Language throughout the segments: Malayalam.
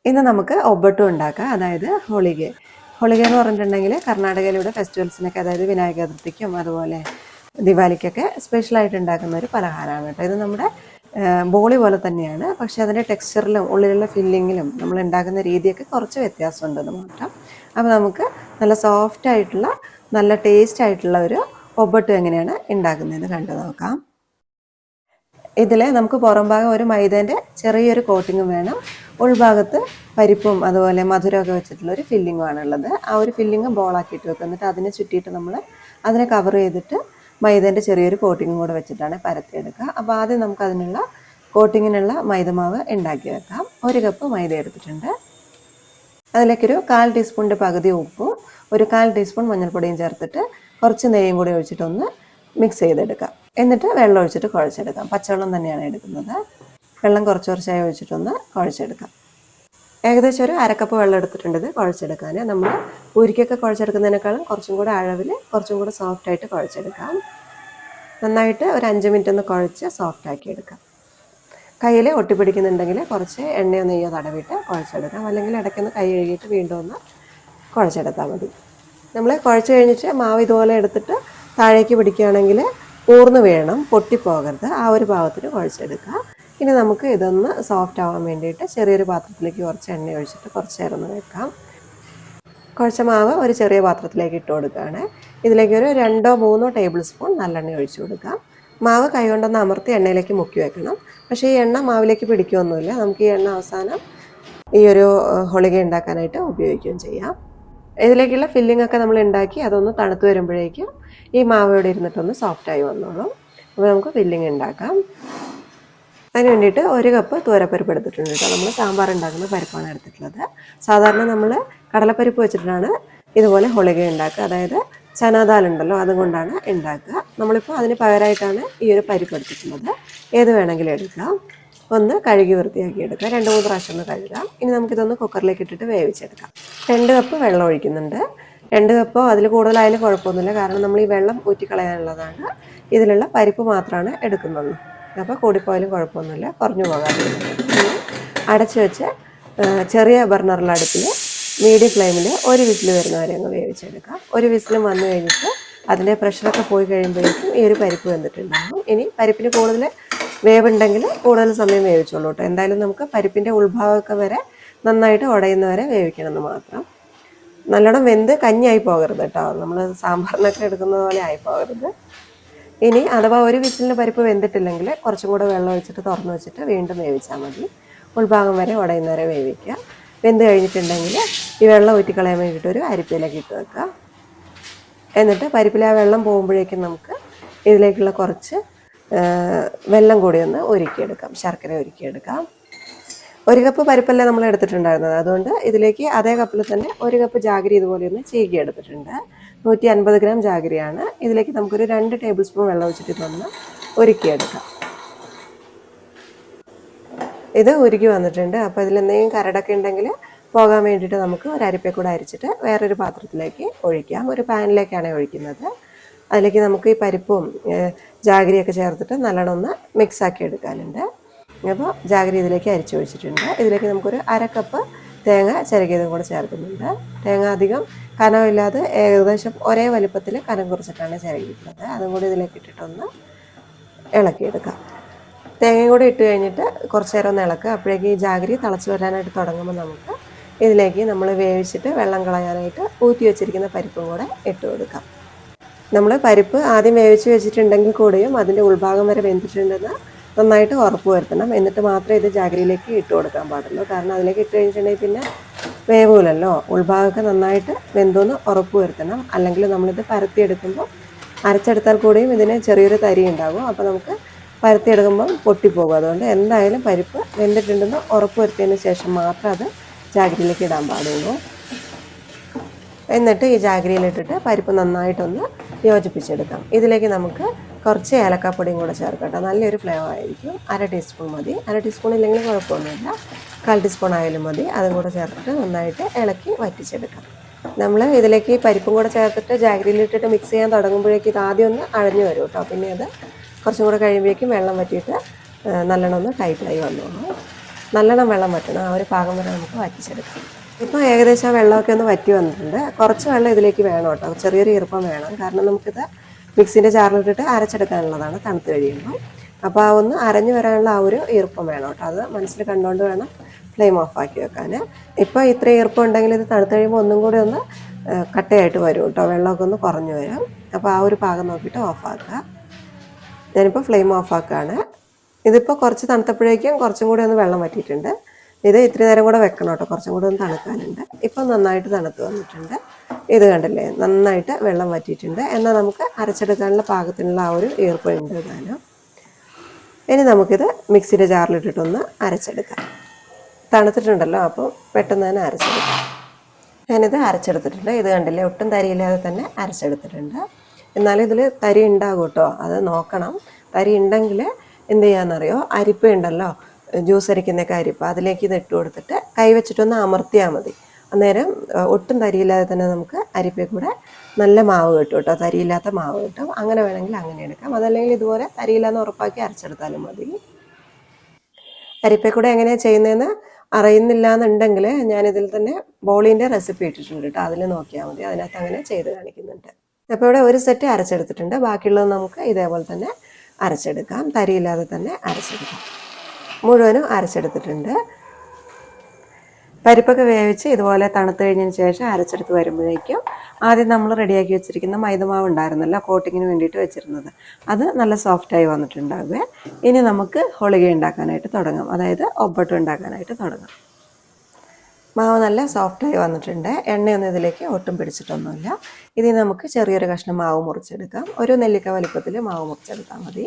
ഇന്ന് നമുക്ക് ഒബ്ബട്ടും ഉണ്ടാക്കാം. അതായത് ഹോളിഗെ. ഹോളിഗെ എന്ന് പറഞ്ഞിട്ടുണ്ടെങ്കിൽ കർണാടകയിലൂടെ ഫെസ്റ്റിവൽസിനൊക്കെ, അതായത് വിനായക ചതുർത്ഥിക്കും അതുപോലെ ദിവാലിക്കൊക്കെ സ്പെഷ്യലായിട്ട് ഉണ്ടാക്കുന്ന ഒരു പലഹാരമാണ് കേട്ടോ. ഇത് നമ്മുടെ ബോളി പോലെ തന്നെയാണ്, പക്ഷേ അതിൻ്റെ ടെക്സ്ചറിലും ഉള്ളിലുള്ള ഫില്ലിങ്ങിലും നമ്മൾ ഉണ്ടാക്കുന്ന രീതിയൊക്കെ കുറച്ച് വ്യത്യാസമുണ്ടെന്ന് മാത്രം. അപ്പോൾ നമുക്ക് നല്ല സോഫ്റ്റ് ആയിട്ടുള്ള നല്ല ടേസ്റ്റ് ആയിട്ടുള്ള ഒരു ഒബ്ബട്ട് എങ്ങനെയാണ് ഉണ്ടാക്കുന്നതെന്ന് കണ്ടു നോക്കാം. ഇതിൽ നമുക്ക് പുറം ഭാഗം ഒരു മൈദേൻ്റെ ചെറിയൊരു കോട്ടിങ്ങും വേണം, ഉൾഭാഗത്ത് പരിപ്പും അതുപോലെ മധുരമൊക്കെ വെച്ചിട്ടുള്ളൊരു ഫില്ലിങ്ങുമാണ് ഉള്ളത്. ആ ഒരു ഫില്ലിങ് ബോളാക്കിയിട്ട് വെക്കുക. എന്നിട്ട് അതിനെ ചുറ്റിയിട്ട് നമ്മൾ അതിനെ കവർ ചെയ്തിട്ട് മൈദേൻ്റെ ചെറിയൊരു കോട്ടിങ്ങും കൂടെ വെച്ചിട്ടാണ് പരത്തിയെടുക്കുക. അപ്പോൾ ആദ്യം നമുക്ക് അതിനുള്ള കോട്ടിങ്ങിനുള്ള മൈദമാവ് ഉണ്ടാക്കി വെക്കാം. 1 കപ്പ് മൈദ എടുത്തിട്ടുണ്ട്. അതിലേക്കൊരു 1/4 ടീസ്പൂണിൻ്റെ പകുതി ഉപ്പും ഒരു 1/4 ടീസ്പൂൺ മഞ്ഞൾപ്പൊടിയും ചേർത്തിട്ട് കുറച്ച് നെയ്യും കൂടി ഒഴിച്ചിട്ടൊന്ന് മിക്സ് ചെയ്തെടുക്കാം. എന്നിട്ട് വെള്ളം ഒഴിച്ചിട്ട് കുഴച്ചെടുക്കാം. പച്ചവെള്ളം തന്നെയാണ് എടുക്കുന്നത്. വെള്ളം കുറച്ച് കുറച്ചായി ഒഴിച്ചിട്ടൊന്ന് കുഴച്ചെടുക്കാം. ഏകദേശം ഒരു 1/2 കപ്പ് വെള്ളം എടുത്തിട്ടുണ്ട് ഇത് കുഴച്ചെടുക്കാൻ. നമ്മൾ പൂരിക്കൊക്കെ കുഴച്ചെടുക്കുന്നതിനേക്കാളും കുറച്ചും കൂടെ അളവിൽ കുറച്ചും കൂടെ സോഫ്റ്റായിട്ട് കുഴച്ചെടുക്കാം. നന്നായിട്ട് ഒരു 5 മിനിറ്റ് ഒന്ന് കുഴച്ച് സോഫ്റ്റാക്കി എടുക്കാം. കയ്യിൽ ഒട്ടിപ്പിടിക്കുന്നുണ്ടെങ്കിൽ കുറച്ച് എണ്ണയോ നെയ്യോ തടവിട്ട് കുഴച്ചെടുക്കാം. അല്ലെങ്കിൽ ഇടയ്ക്കൊന്ന് കൈ കഴുകിയിട്ട് വീണ്ടും ഒന്ന് കുഴച്ചെടുത്താൽ മതി. നമ്മൾ കുഴച്ച് കഴിഞ്ഞിട്ട് മാവ് ഇതുപോലെ എടുത്തിട്ട് താഴേക്ക് പിടിക്കുകയാണെങ്കിൽ ഊർന്ന് വീഴണം, പൊട്ടിപ്പോകരുത്. ആ ഒരു പാകത്തിന് കുഴച്ചെടുക്കുക. ഇനി നമുക്ക് ഇതൊന്ന് സോഫ്റ്റ് ആവാൻ വേണ്ടിയിട്ട് ചെറിയൊരു പാത്രത്തിലേക്ക് കുറച്ച് എണ്ണ ഒഴിച്ചിട്ട് കുറച്ച് നേരം ഒന്ന് വെക്കാം. കുഴച്ച മാവ് ഒരു ചെറിയ പാത്രത്തിലേക്ക് ഇട്ട് കൊടുക്കുകയാണ്. ഇതിലേക്ക് ഒരു 2-3 ടേബിൾ സ്പൂൺ നല്ലെണ്ണ ഒഴിച്ചു കൊടുക്കാം. മാവ് കൈകൊണ്ടൊന്ന് അമർത്തി എണ്ണയിലേക്ക് മുക്കി വെക്കണം. പക്ഷേ ഈ എണ്ണ മാവിലേക്ക് പിടിക്കുകയൊന്നുമില്ല. നമുക്ക് ഈ എണ്ണ അവസാനം ഈ ഒരു ഹോളിഗ ഉണ്ടാക്കാനായിട്ട് ഉപയോഗിക്കുകയും ചെയ്യാം. ഇതിലേക്കുള്ള ഫില്ലിംഗ് ഒക്കെ നമ്മൾ ഉണ്ടാക്കി അതൊന്ന് തണുത്ത് വരുമ്പോഴേക്കും ഈ മാവ് ഇവിടെ ഇരുന്നിട്ടൊന്ന് സോഫ്റ്റായി വന്നോളും. അപ്പോൾ നമുക്ക് ഫില്ലിംഗ് ഉണ്ടാക്കാം. അതിന് വേണ്ടിയിട്ട് 1 കപ്പ് തൂരപ്പരിപ്പ് എടുത്തിട്ടുണ്ട് കേട്ടോ. നമ്മൾ സാമ്പാർ ഉണ്ടാക്കുന്ന പരിപ്പാണ് എടുത്തിട്ടുള്ളത്. സാധാരണ നമ്മൾ കടലപ്പരിപ്പ് വെച്ചിട്ടാണ് ഇതുപോലെ ഹോളിഗ ഉണ്ടാക്കുക. അതായത് ചനാദാൽ ഉണ്ടല്ലോ, അതുകൊണ്ടാണ് ഉണ്ടാക്കുക. നമ്മളിപ്പോൾ അതിന് പകരമായിട്ടാണ് ഈ ഒരു പരിപ്പ് എടുത്തിട്ടുള്ളത്. ഏത് വേണമെങ്കിലും എടുക്കാം. ഒന്ന് കഴുകി വൃത്തിയാക്കി എടുക്കുക. 2-3 പ്രാവശ്യം ഒന്ന് കഴുകാം. ഇനി നമുക്കിതൊന്ന് കുക്കറിലേക്ക് ഇട്ടിട്ട് വേവിച്ചെടുക്കാം. 2 കപ്പ് വെള്ളം ഒഴിക്കുന്നുണ്ട്. 2 കപ്പോ അതിൽ കൂടുതലായാലും കുഴപ്പമൊന്നുമില്ല, കാരണം നമ്മൾ ഈ വെള്ളം ഊറ്റിക്കളയാനുള്ളതാണ്. ഇതിലുള്ള പരിപ്പ് മാത്രമാണ് എടുക്കുന്നുള്ളൂ. അപ്പോൾ കൂടിപ്പോയാലും കുഴപ്പമൊന്നുമില്ല, കുറഞ്ഞു പോകാതെ അടച്ചു വെച്ച് ചെറിയ ബർണറിൽ അടുപ്പിൽ മീഡിയം ഫ്ലെയിമിൽ 1 വിസിൽ വരുന്നവരെ അങ്ങ് വേവിച്ചെടുക്കാം. 1 വിസിലും വന്നു കഴിഞ്ഞിട്ട് അതിൻ്റെ പ്രഷറൊക്കെ പോയി കഴിയുമ്പോഴേക്കും ഈ ഒരു പരിപ്പ് വെന്തിട്ടുണ്ടാകും. ഇനി പരിപ്പിന് കൂടുതൽ വേവുണ്ടെങ്കിൽ കൂടുതൽ സമയം വേവിച്ചോളൂ കേട്ടോ. എന്തായാലും നമുക്ക് പരിപ്പിൻ്റെ ഉൾഭാഗമൊക്കെ വരെ നന്നായിട്ട് ഉടയുന്നവരെ വേവിക്കണമെന്ന് മാത്രം. നല്ലോണം വെന്ത് കഞ്ഞിയായി പോകരുത് കേട്ടോ. നമ്മൾ സാമ്പാറിനൊക്കെ എടുക്കുന്നത് പോലെ ആയി പോകരുത്. ഇനി അഥവാ 1 വിസിലിന് പരിപ്പ് വെന്തിട്ടില്ലെങ്കിൽ കുറച്ചും കൂടെ വെള്ളം ഒഴിച്ചിട്ട് തുറന്ന് വെച്ചിട്ട് വീണ്ടും വേവിച്ചാൽ മതി. ഉൾഭാഗം വരെ ഉടയുന്നവരെ വേവിക്കുക. വെന്ത് കഴിഞ്ഞിട്ടുണ്ടെങ്കിൽ ഈ വെള്ളം ഊറ്റിക്കളയാൻ വേണ്ടിയിട്ട് ഒരു അരിപ്പയിലേക്ക് ഇട്ട് വെക്കുക. എന്നിട്ട് പരിപ്പിലെ ആ വെള്ളം പോകുമ്പോഴേക്കും നമുക്ക് ഇതിലേക്കുള്ള കുറച്ച് വെള്ളം കൂടി ഒന്ന് ഉരുക്കിയെടുക്കാം, ശർക്കര ഉരുക്കിയെടുക്കാം. 1 കപ്പ് പരിപ്പല്ലേ നമ്മൾ എടുത്തിട്ടുണ്ടായിരുന്നത്, അതുകൊണ്ട് ഇതിലേക്ക് അതേ കപ്പിൽ തന്നെ 1 കപ്പ് ജാഗരി ഇതുപോലെ ഒന്ന് ചീകി എടുത്തിട്ടുണ്ട്. 150 ഗ്രാം ജാഗരിയാണ്. ഇതിലേക്ക് നമുക്കൊരു 2 ടേബിൾ സ്പൂൺ വെള്ളം ഒഴിച്ചിട്ട് ഇതൊന്ന് ഉരുക്കിയെടുക്കാം. ഇത് ഉരുക്കി വന്നിട്ടുണ്ട്. അപ്പോൾ ഇതിലെന്തെങ്കിലും കരടൊക്കെ ഉണ്ടെങ്കിൽ പോകാൻ വേണ്ടിയിട്ട് നമുക്ക് ഒരു അരിപ്പയിൽ കൂടെ അരിച്ചിട്ട് വേറൊരു പാത്രത്തിലേക്ക് ഒഴിക്കാം. ഒരു പാനിലേക്കാണ് ഒഴിക്കുന്നത്. അതിലേക്ക് നമുക്ക് ഈ പരിപ്പും ജാഗരിയൊക്കെ ചേർത്തിട്ട് നല്ലോണം ഒന്ന് മിക്സാക്കി എടുക്കാനുണ്ട്. അപ്പോൾ ജാഗരി ഇതിലേക്ക് അരിച്ച് ഒഴിച്ചിട്ടുണ്ട്. ഇതിലേക്ക് നമുക്കൊരു 1/2 കപ്പ് തേങ്ങ ചിരകിയതും കൂടെ ചേർക്കുന്നുണ്ട്. തേങ്ങ അധികം കനമില്ലാതെ ഏകദേശം ഒരേ വലുപ്പത്തിൽ കനം കുറച്ചിട്ടാണ് ചിരകിയിട്ടുള്ളത്. അതും കൂടി ഇതിലേക്ക് ഇട്ടിട്ടൊന്ന് ഇളക്കിയെടുക്കാം. തേങ്ങയും കൂടി ഇട്ട് കഴിഞ്ഞിട്ട് കുറച്ച് നേരം ഒന്ന് ഇളക്കുക. അപ്പോഴേക്കും ഈ ജാഗരി തിളച്ച് വരാനായിട്ട് തുടങ്ങുമ്പോൾ നമുക്ക് ഇതിലേക്ക് നമ്മൾ വേവിച്ചിട്ട് വെള്ളം കളയാനായിട്ട് ഊറ്റി വെച്ചിരിക്കുന്ന പരിപ്പും കൂടെ ഇട്ട് കൊടുക്കാം. നമ്മൾ പരിപ്പ് ആദ്യം വേവിച്ച് വെച്ചിട്ടുണ്ടെങ്കിൽ കൂടിയും അതിൻ്റെ ഉൾഭാഗം വരെ വെന്തിട്ടുണ്ടെന്ന് നന്നായിട്ട് ഉറപ്പ് വരുത്തണം. എന്നിട്ട് മാത്രമേ ഇത് ജാഗരിയിലേക്ക് ഇട്ട് കൊടുക്കാൻ പാടുള്ളൂ. കാരണം അതിലേക്ക് ഇട്ട് കഴിഞ്ഞിട്ടുണ്ടെങ്കിൽ പിന്നെ വേവൂലല്ലോ. ഉൾഭാഗമൊക്കെ നന്നായിട്ട് വെന്തോന്ന് ഉറപ്പ് വരുത്തണം. അല്ലെങ്കിൽ നമ്മളിത് പരത്തിയെടുക്കുമ്പോൾ അരച്ചെടുത്താൽ കൂടിയും ഇതിന് ചെറിയൊരു തരി ഉണ്ടാകും. അപ്പോൾ നമുക്ക് പരത്തിയെടുക്കുമ്പം പൊട്ടിപ്പോകും. അതുകൊണ്ട് എന്തായാലും പരിപ്പ് വെന്തിട്ടുണ്ടെന്ന് ഉറപ്പ് വരുത്തിയതിന് ശേഷം മാത്രം അത് ജാഗരിയിലേക്ക് ഇടാൻ പാടുള്ളൂ. എന്നിട്ട് ഈ ജാഗരിയിലിട്ടിട്ട് പരിപ്പ് നന്നായിട്ടൊന്ന് യോജിപ്പിച്ചെടുക്കാം. ഇതിലേക്ക് നമുക്ക് കുറച്ച് ഏലക്കാപ്പൊടിയും കൂടെ ചേർക്കട്ടെ. നല്ലൊരു ഫ്ലേവർ ആയിരിക്കും. 1/2 ടീസ്പൂൺ മതി. 1/2 ടീസ്പൂൺ ഇല്ലെങ്കിൽ കുഴപ്പമൊന്നുമില്ല. 1/4 ടീസ്പൂൺ ആയാലും മതി. അതും കൂടെ ചേർത്തിട്ട് നന്നായിട്ട് ഇളക്കി വറ്റിച്ചെടുക്കാം. നമ്മൾ ഇതിലേക്ക് പരിപ്പും കൂടെ ചേർത്തിട്ട് ജാഗരിയിലിട്ടിട്ട് മിക്സ് ചെയ്യാൻ തുടങ്ങുമ്പോഴേക്കും ഇത് ആദ്യം ഒന്ന് അഴഞ്ഞു വരും കേട്ടോ. പിന്നെ അത് കുറച്ചും കൂടെ കഴിയുമ്പോഴേക്കും വെള്ളം വറ്റിയിട്ട് നല്ലോണം ഒന്ന് ടൈറ്റായി വന്നോളൂ. നല്ലോണം വെള്ളം വറ്റണം. ആ ഒരു പാകം വരെ നമുക്ക് വറ്റിച്ചെടുക്കാം. ഇപ്പോൾ ഏകദേശം ആ വെള്ളമൊക്കെ ഒന്ന് വറ്റി വന്നിട്ടുണ്ട്. കുറച്ച് വെള്ളം ഇതിലേക്ക് വേണം കേട്ടോ, ചെറിയൊരു ഈർപ്പം വേണം. കാരണം നമുക്കിത് മിക്സിൻ്റെ ജാറിലിട്ടിട്ട് അരച്ചെടുക്കാനുള്ളതാണ് തണുത്ത് കഴിയുമ്പോൾ. അപ്പോൾ ആ ഒന്ന് അരഞ്ഞു വരാനുള്ള ആ ഒരു ഈർപ്പം വേണം കേട്ടോ. അത് മനസ്സിൽ കണ്ടുകൊണ്ട് വേണം ഫ്ലെയിം ഓഫാക്കി വെക്കാൻ. ഇപ്പോൾ ഇത്ര ഈർപ്പം ഉണ്ടെങ്കിൽ ഇത് തണുത്ത് കഴിയുമ്പോൾ ഒന്നും കൂടി ഒന്ന് കട്ടയായിട്ട് വരും കേട്ടോ, വെള്ളമൊക്കെ ഒന്ന് കുറഞ്ഞു വരും. അപ്പോൾ ആ ഒരു പാകം നോക്കിയിട്ട് ഓഫാക്കുക. ഞാനിപ്പോൾ ഫ്ലെയിം ഓഫാക്കുകയാണ്. ഇതിപ്പോൾ കുറച്ച് തണുത്തപ്പോഴേക്കും കുറച്ചും കൂടി ഒന്ന് വെള്ളം വറ്റിയിട്ടുണ്ട്. ഇത് ഇത്തിരി നേരം കൂടെ വെക്കണം കേട്ടോ, കുറച്ചും കൂടെ ഒന്ന് തണുക്കാനുണ്ട്. ഇപ്പം നന്നായിട്ട് തണുത്ത് വന്നിട്ടുണ്ട്. ഇത് കണ്ടില്ലേ, നന്നായിട്ട് വെള്ളം വറ്റിയിട്ടുണ്ട്. എന്നാൽ നമുക്ക് അരച്ചെടുക്കാനുള്ള പാകത്തിനുള്ള ആ ഒരു ഈർപ്പം ഉണ്ട് താനും. ഇനി നമുക്കിത് മിക്സിയുടെ ജാറിലിട്ടിട്ടൊന്ന് അരച്ചെടുക്കാം. തണുത്തിട്ടുണ്ടല്ലോ, അപ്പോൾ പെട്ടെന്ന് തന്നെ അരച്ചെടുക്കാം. ഞാനിത് അരച്ചെടുത്തിട്ടുണ്ട്. ഇത് കണ്ടില്ലേ, ഒട്ടും തരിയില്ലാതെ തന്നെ അരച്ചെടുത്തിട്ടുണ്ട്. എന്നാലും ഇതിൽ തരി ഉണ്ടാകും കേട്ടോ, അത് നോക്കണം. തരി ഉണ്ടെങ്കിൽ എന്ത് ചെയ്യാമെന്നറിയോ, അരിപ്പ ഉണ്ടല്ലോ, ജ്യൂസ് അരിക്കുന്നൊക്കെ അരിപ്പ, അതിലേക്ക് ഇത് ഇട്ട് കൊടുത്തിട്ട് കൈ വെച്ചിട്ടൊന്ന് അമർത്തിയാൽ മതി. അന്നേരം ഒട്ടും തരിയില്ലാതെ തന്നെ നമുക്ക് അരിപ്പയിൽ കൂടെ നല്ല മാവ് കിട്ടും കേട്ടോ, തരിയില്ലാത്ത മാവ് കിട്ടും. അങ്ങനെ വേണമെങ്കിൽ അങ്ങനെ എടുക്കാം. അതല്ലെങ്കിൽ ഇതുപോലെ തരിയില്ലാന്ന് ഉറപ്പാക്കി അരച്ചെടുത്താലും മതി. അരിപ്പയിൽ കൂടെ എങ്ങനെയാണ് ചെയ്യുന്നതെന്ന് അറിയുന്നില്ല എന്നുണ്ടെങ്കിൽ ഞാനിതിൽ തന്നെ ബോളിൻ്റെ റെസിപ്പി ഇട്ടിട്ടുണ്ട് കേട്ടോ, അതിൽ നോക്കിയാൽ മതി. അതിനകത്ത് അങ്ങനെ ചെയ്ത് കാണിക്കുന്നുണ്ട്. അപ്പോൾ ഇവിടെ ഒരു സെറ്റ് അരച്ചെടുത്തിട്ടുണ്ട്. ബാക്കിയുള്ളത് നമുക്ക് ഇതേപോലെ തന്നെ അരച്ചെടുക്കാം, തരിയില്ലാതെ തന്നെ അരച്ചെടുക്കാം. മുഴുവനും അരച്ചെടുത്തിട്ടുണ്ട്. പരിപ്പൊക്കെ വേവിച്ച് ഇതുപോലെ തണുത്ത് കഴിഞ്ഞതിന് ശേഷം അരച്ചെടുത്ത് വരുമ്പോഴേക്കും ആദ്യം നമ്മൾ റെഡിയാക്കി വെച്ചിരിക്കുന്ന മൈദമാവ് ഉണ്ടായിരുന്നല്ലോ, കോട്ടിങ്ങിന് വേണ്ടിയിട്ട് വെച്ചിരുന്നത്, അത് നല്ല സോഫ്റ്റായി വന്നിട്ടുണ്ടാവുക. ഇനി നമുക്ക് ഹോളിഗ ഉണ്ടാക്കാനായിട്ട് തുടങ്ങാം, അതായത് ഒബ്ബട്ട് ഉണ്ടാക്കാനായിട്ട് തുടങ്ങാം. മാവ് നല്ല സോഫ്റ്റായി വന്നിട്ടുണ്ട്. എണ്ണയൊന്നും ഇതിലേക്ക് ഒട്ടും പിടിച്ചിട്ടൊന്നുമില്ല. ഇതിൽ നമുക്ക് ചെറിയൊരു കഷ്ണം മാവ് മുറിച്ചെടുക്കാം. ഒരു നെല്ലിക്ക വലിപ്പത്തിൽ മാവ് മുറിച്ചെടുത്താൽ മതി.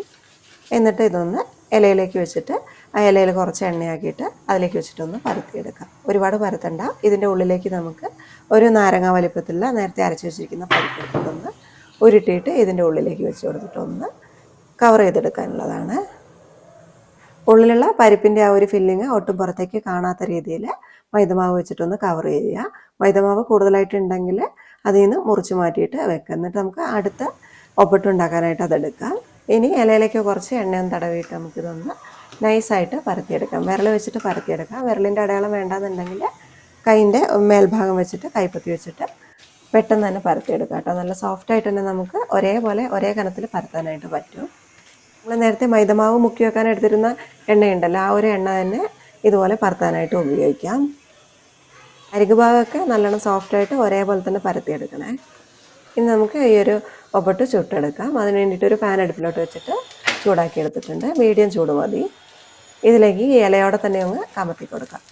എന്നിട്ട് ഇതൊന്ന് ഇലയിലേക്ക് വെച്ചിട്ട് ആ ഇലയിൽ കുറച്ച് എണ്ണയാക്കിയിട്ട് അതിലേക്ക് വെച്ചിട്ടൊന്ന് പരത്തിയെടുക്കാം. ഒരുപാട് പരത്തണ്ട. ഇതിൻ്റെ ഉള്ളിലേക്ക് നമുക്ക് ഒരു നാരങ്ങ വലിപ്പത്തിലുള്ള നേരത്തെ അരച്ച് വെച്ചിരിക്കുന്ന പരിപ്പ് ഇട്ടിട്ടൊന്ന് ഉരുട്ടിയിട്ട് ഇതിൻ്റെ ഉള്ളിലേക്ക് വെച്ച് കൊടുത്തിട്ടൊന്ന് കവർ ചെയ്തെടുക്കാനുള്ളതാണ്. ഉള്ളിലുള്ള പരിപ്പിൻ്റെ ആ ഒരു ഫില്ലിങ് ഒട്ടും പുറത്തേക്ക് കാണാത്ത രീതിയിൽ മൈദമാവ് വെച്ചിട്ടൊന്ന് കവർ ചെയ്യുക. മൈദമാവ് കൂടുതലായിട്ടുണ്ടെങ്കിൽ അതിൽ നിന്ന് മുറിച്ച് മാറ്റിയിട്ട് വെക്കുക. എന്നിട്ട് നമുക്ക് അടുത്ത ഒബ്ബട്ട് ഉണ്ടാക്കാനായിട്ട് അതെടുക്കാം. ഇനി ഇലയിലേക്ക് കുറച്ച് എണ്ണയും തടവിയിട്ട് നമുക്കിതൊന്ന് നൈസായിട്ട് പരത്തിയെടുക്കാം. വിരൽ വെച്ചിട്ട് പരത്തിയെടുക്കാം. വിരലിൻ്റെ അടയാളം വേണ്ടാന്നുണ്ടെങ്കിൽ കൈൻ്റെ മേൽഭാഗം വെച്ചിട്ട് കൈപ്പത്തി വെച്ചിട്ട് പെട്ടെന്ന് തന്നെ പരത്തിയെടുക്കാം കേട്ടോ. നല്ല സോഫ്റ്റായിട്ട് തന്നെ നമുക്ക് ഒരേപോലെ ഒരേ കനത്തിൽ പരത്താനായിട്ട് പറ്റും. നമ്മൾ നേരത്തെ മൈദമാവ് മുക്കി വെക്കാൻ എടുത്തിരുന്ന എണ്ണയുണ്ടല്ലോ, ആ ഒരു എണ്ണ തന്നെ ഇതുപോലെ പരത്താനായിട്ട് ഉപയോഗിക്കാം. അരികു ഭാഗമൊക്കെ നല്ലോണം സോഫ്റ്റായിട്ട് ഒരേപോലെ തന്നെ പരത്തിയെടുക്കണേ. ഇനി നമുക്ക് ഈ ഒരു ഒബ്ബട്ട് ചുട്ടെടുക്കാം. അതിന് വേണ്ടിയിട്ട് ഒരു പാൻ അടുപ്പിലോട്ട് വെച്ചിട്ട് ചൂടാക്കി എടുത്തിട്ടുണ്ട്. മീഡിയം ചൂട് മതി. ഇതിലേക്ക് ഈ ഇലയോടെ തന്നെ ഒന്ന് കമത്തി കൊടുക്കാം.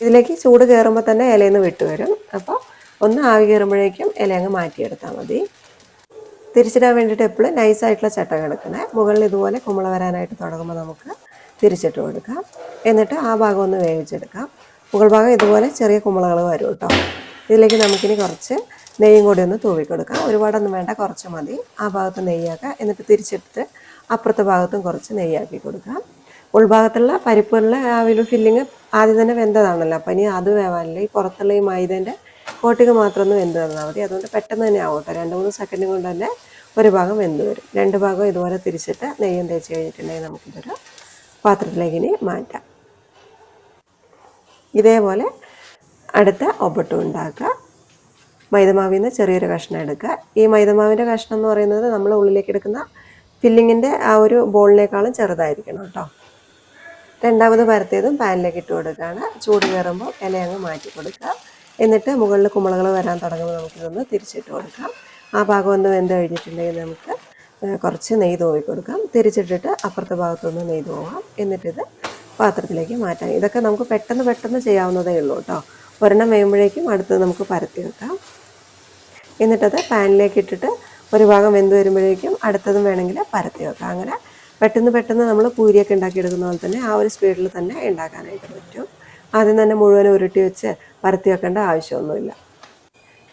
ഇതിലേക്ക് ചൂട് കയറുമ്പോൾ തന്നെ ഇലയിൽ നിന്ന് വിട്ട് വരും. അപ്പോൾ ഒന്ന് ആവി കയറുമ്പോഴേക്കും ഇല അങ്ങ് മാറ്റിയെടുത്താൽ മതി. തിരിച്ചിടാൻ വേണ്ടിയിട്ട് എപ്പോഴും നൈസായിട്ടുള്ള ചട്ടം എടുക്കണേ. മുകളിൽ ഇതുപോലെ കുമ്പള വരാനായിട്ട് തുടങ്ങുമ്പോൾ നമുക്ക് തിരിച്ചിട്ട് കൊടുക്കാം. എന്നിട്ട് ആ ഭാഗം ഒന്ന് വേവിച്ചെടുക്കാം. മുകൾ ഭാഗം ഇതുപോലെ ചെറിയ കുമ്പളകൾ വരും കേട്ടോ. ഇതിലേക്ക് നമുക്കിനി കുറച്ച് നെയ്യും കൂടി ഒന്ന് തൂവി കൊടുക്കാം. ഒരുപാടൊന്നും വേണ്ട, കുറച്ച് മതി. ആ ഭാഗത്ത് നെയ്യാക്കാം. എന്നിട്ട് തിരിച്ചിട്ട് അപ്പുറത്തെ ഭാഗത്തും കുറച്ച് നെയ്യാക്കി കൊടുക്കാം. ഉൾഭാഗത്തുള്ള പരിപ്പുള്ള ആ ഒരു ഫില്ലിങ് ആദ്യം തന്നെ വെന്തതാണല്ലോ, അപ്പം ഇനി അത് വേവാനില്ല. ഈ പുറത്തുള്ള ഈ മൈദേൻ്റെ കോട്ടിങ് മാത്രം ഒന്ന് വെന്ത് തന്നാൽ മതി. അതുകൊണ്ട് പെട്ടെന്ന് തന്നെ ആവട്ടെ. 2-3 സെക്കൻഡ് കൊണ്ട് തന്നെ ഒരു ഭാഗം വെന്ത് വരും. രണ്ട് ഭാഗം ഇതുപോലെ തിരിച്ചിട്ട് നെയ്യും തേച്ച് കഴിഞ്ഞിട്ടുണ്ടെങ്കിൽ നമുക്കിതൊരു പാത്രത്തിലേക്ക് ഇനി മാറ്റാം. ഇതേപോലെ അടുത്ത ഒബ്ബട്ടും ഉണ്ടാക്കുക. മൈദമാവിൽ നിന്ന് ചെറിയൊരു കഷ്ണം എടുക്കുക. ഈ മൈദമാവിൻ്റെ കഷ്ണം എന്ന് പറയുന്നത് നമ്മൾ ഉള്ളിലേക്ക് എടുക്കുന്ന ഫില്ലിങ്ങിൻ്റെ ആ ഒരു ബോളിനേക്കാളും ചെറുതായിരിക്കണം കേട്ടോ. രണ്ടാമത് പരത്തിയതും പാനിലേക്ക് ഇട്ട് കൊടുക്കുകയാണ്. ചൂട് കയറുമ്പോൾ ഇല അങ്ങ് മാറ്റി കൊടുക്കുക. എന്നിട്ട് മുകളിൽ കുമ്പളകൾ വരാൻ തുടങ്ങുമ്പോൾ നമുക്കിതൊന്ന് തിരിച്ചിട്ട് കൊടുക്കാം. ആ ഭാഗം ഒന്ന് വെന്ത് കഴിഞ്ഞിട്ടുണ്ടെങ്കിൽ നമുക്ക് കുറച്ച് നെയ്യ് തൂവി കൊടുക്കാം. തിരിച്ചിട്ടിട്ട് അപ്പുറത്തെ ഭാഗത്തൊന്ന് നെയ്യ് തൂവാം. എന്നിട്ടിത് പാത്രത്തിലേക്ക് മാറ്റാം. ഇതൊക്കെ നമുക്ക് പെട്ടെന്ന് ചെയ്യാവുന്നതേ ഉള്ളൂ കേട്ടോ. ഒരെണ്ണം വേകുമ്പോഴേക്കും അടുത്തത് നമുക്ക് പരത്തി വെക്കാം. എന്നിട്ടത് പാനിലേക്ക് ഇട്ടിട്ട് ഒരു ഭാഗം വെന്ത് വരുമ്പോഴേക്കും അടുത്തതും വേണമെങ്കിൽ പരത്തി വെക്കാം. അങ്ങനെ പെട്ടെന്ന് നമ്മൾ പൂരിയൊക്കെ ഉണ്ടാക്കിയെടുക്കുന്ന പോലെ തന്നെ ആ ഒരു സ്പീഡിൽ തന്നെ ഉണ്ടാക്കാനായിട്ട് പറ്റും. ആദ്യം തന്നെ മുഴുവൻ ഉരുട്ടി വെച്ച് പരത്തി വെക്കേണ്ട ആവശ്യമൊന്നുമില്ല.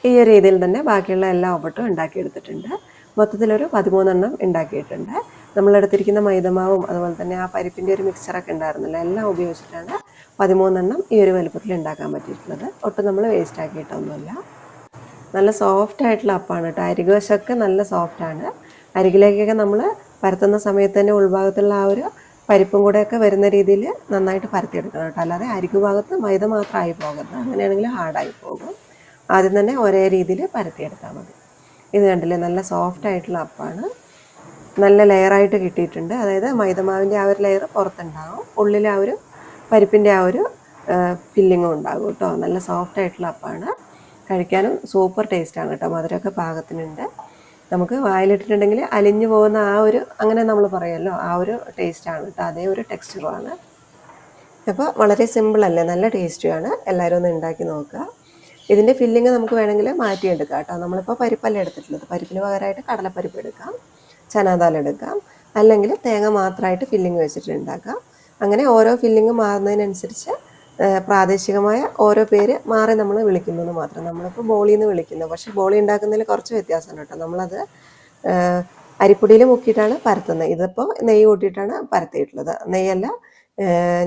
ഈ ഒരു രീതിയിൽ തന്നെ ബാക്കിയുള്ള എല്ലാ ഒബ്ബട്ടും ഉണ്ടാക്കിയെടുത്തിട്ടുണ്ട്. മൊത്തത്തിലൊരു 13 ഉണ്ടാക്കിയിട്ടുണ്ട്. നമ്മളെടുത്തിരിക്കുന്ന മൈദമാവും അതുപോലെ തന്നെ ആ പരിപ്പിൻ്റെ ഒരു മിക്സറൊക്കെ ഉണ്ടായിരുന്നില്ല, എല്ലാം ഉപയോഗിച്ചിട്ടാണ് 13 ഈ ഒരു വലുപ്പത്തിൽ ഉണ്ടാക്കാൻ പറ്റിയിട്ടുള്ളത്. ഒട്ടും നമ്മൾ വേസ്റ്റ് ആക്കിയിട്ടൊന്നുമില്ല. നല്ല സോഫ്റ്റായിട്ടുള്ള അപ്പമാണ് കേട്ടോ. അരികുവശമൊക്കെ നല്ല സോഫ്റ്റാണ്. അരികിലേക്കൊക്കെ നമ്മൾ പരത്തുന്ന സമയത്ത് തന്നെ ഉൾഭാഗത്തുള്ള ആ ഒരു പരിപ്പും കൂടെയൊക്കെ വരുന്ന രീതിയിൽ നന്നായിട്ട് പരത്തിയെടുക്കണം കേട്ടോ. അല്ലാതെ അരികു ഭാഗത്ത് മൈദ മാത്രമായി പോകരുത്, അങ്ങനെയാണെങ്കിൽ ഹാർഡായി പോകും. ആദ്യം തന്നെ ഒരേ രീതിയിൽ പരത്തിയെടുത്താൽ മതി. ഇത് കണ്ടില്ലേ, നല്ല സോഫ്റ്റ് ആയിട്ടുള്ള അപ്പമാണ്. നല്ല ലെയറായിട്ട് കിട്ടിയിട്ടുണ്ട്. അതായത് മൈദമാവിൻ്റെ ആ ഒരു ലെയർ പുറത്തുണ്ടാകും, ഉള്ളിൽ ആ ഒരു പരിപ്പിൻ്റെ ആ ഒരു ഫില്ലിങ്ങും ഉണ്ടാകും കേട്ടോ. നല്ല സോഫ്റ്റ് ആയിട്ടുള്ള അപ്പമാണ്. കഴിക്കാനും സൂപ്പർ ടേസ്റ്റാണ് കേട്ടോ. മധുരമൊക്കെ പാകത്തിനുണ്ട്. നമുക്ക് വായിലിട്ടിട്ടുണ്ടെങ്കിൽ അലിഞ്ഞു പോകുന്ന ആ ഒരു, അങ്ങനെ നമ്മൾ പറയുമല്ലോ, ആ ഒരു ടേസ്റ്റാണ് കേട്ടോ. അതേ ഒരു ടെക്സ്ചറുമാണ്. അപ്പോൾ വളരെ സിമ്പിളല്ലേ, നല്ല ടേസ്റ്റിയാണ്. എല്ലാവരും ഒന്ന് ഉണ്ടാക്കി നോക്കുക. ഇതിൻ്റെ ഫില്ലിങ് നമുക്ക് വേണമെങ്കിൽ മാറ്റിയെടുക്കാം കേട്ടോ. നമ്മളിപ്പോൾ പരിപ്പല്ല എടുത്തിട്ടുള്ളത്, പരിപ്പിന് പകരമായിട്ട് കടലപ്പരിപ്പ് എടുക്കാം, ചനാദാൽ എടുക്കാം, അല്ലെങ്കിൽ തേങ്ങ മാത്രമായിട്ട് ഫില്ലിങ് വെച്ചിട്ട് ഉണ്ടാക്കാം. അങ്ങനെ ഓരോ ഫില്ലിങ് മാറുന്നതിനനുസരിച്ച് പ്രാദേശികമായ ഓരോ പേര് മാറി നമ്മൾ വിളിക്കുന്നത് മാത്രം. നമ്മളിപ്പോൾ ബോളിന്ന് വിളിക്കുന്നത്, പക്ഷേ ബോളി ഉണ്ടാക്കുന്നതിൽ കുറച്ച് വ്യത്യാസമുണ്ട് കേട്ടോ. നമ്മളത് അരിപ്പൊടിയിൽ മുക്കിയിട്ടാണ് പരത്തുന്നത്. ഇതിപ്പോൾ നെയ്യ് കൂട്ടിയിട്ടാണ് പരത്തിയിട്ടുള്ളത്. നെയ്യല്ല,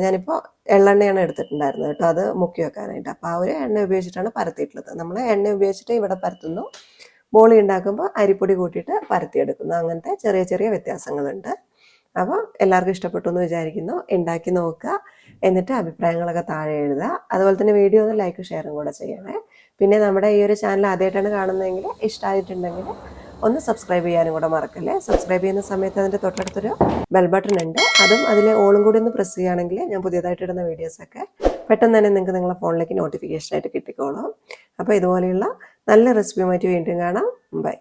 ഞാനിപ്പോൾ എള്ളെണ്ണയാണ് എടുത്തിട്ടുണ്ടായിരുന്നത് കേട്ടോ, അത് മുക്കി വെക്കാനായിട്ട്. അപ്പോൾ ആ ഒരു എണ്ണ ഉപയോഗിച്ചിട്ടാണ് പരത്തിയിട്ടുള്ളത്. നമ്മൾ എണ്ണ ഉപയോഗിച്ചിട്ട് ഇവിടെ പരത്തുന്നു, ബോളി ഉണ്ടാക്കുമ്പോൾ അരിപ്പൊടി കൂട്ടിയിട്ട് പരത്തിയെടുക്കുന്നു. അങ്ങനത്തെ ചെറിയ ചെറിയ വ്യത്യാസങ്ങളുണ്ട്. അപ്പോൾ എല്ലാവർക്കും ഇഷ്ടപ്പെട്ടു എന്ന് വിചാരിക്കുന്നു. ഉണ്ടാക്കി നോക്കുക, എന്നിട്ട് അഭിപ്രായങ്ങളൊക്കെ താഴെ എഴുതുക. അതുപോലെ തന്നെ വീഡിയോ ഒന്ന് ലൈക്ക് ഷെയറും കൂടെ ചെയ്യണേ. പിന്നെ നമ്മുടെ ഈ ഒരു ചാനൽ ആദ്യമായിട്ടാണ് കാണുന്നതെങ്കിൽ, ഇഷ്ടമായിട്ടുണ്ടെങ്കിൽ ഒന്ന് സബ്സ്ക്രൈബ് ചെയ്യാനും കൂടെ മറക്കല്ലേ. സബ്സ്ക്രൈബ് ചെയ്യുന്ന സമയത്ത് അതിൻ്റെ തൊട്ടടുത്തൊരു ബെൽ ബട്ടൺ ഉണ്ട്, അതും അതിലെ ഓളും കൂടി ഒന്ന് പ്രസ് ചെയ്യുകയാണെങ്കിൽ ഞാൻ പുതിയതായിട്ട് ഇടുന്ന വീഡിയോസൊക്കെ പെട്ടെന്ന് തന്നെ നിങ്ങൾക്ക് നിങ്ങളുടെ ഫോണിലേക്ക് നോട്ടിഫിക്കേഷനായിട്ട് കിട്ടിക്കോളും. അപ്പോൾ ഇതുപോലെയുള്ള നല്ല റെസിപ്പിയുമായിട്ട് വീണ്ടും കാണാം. ബൈ.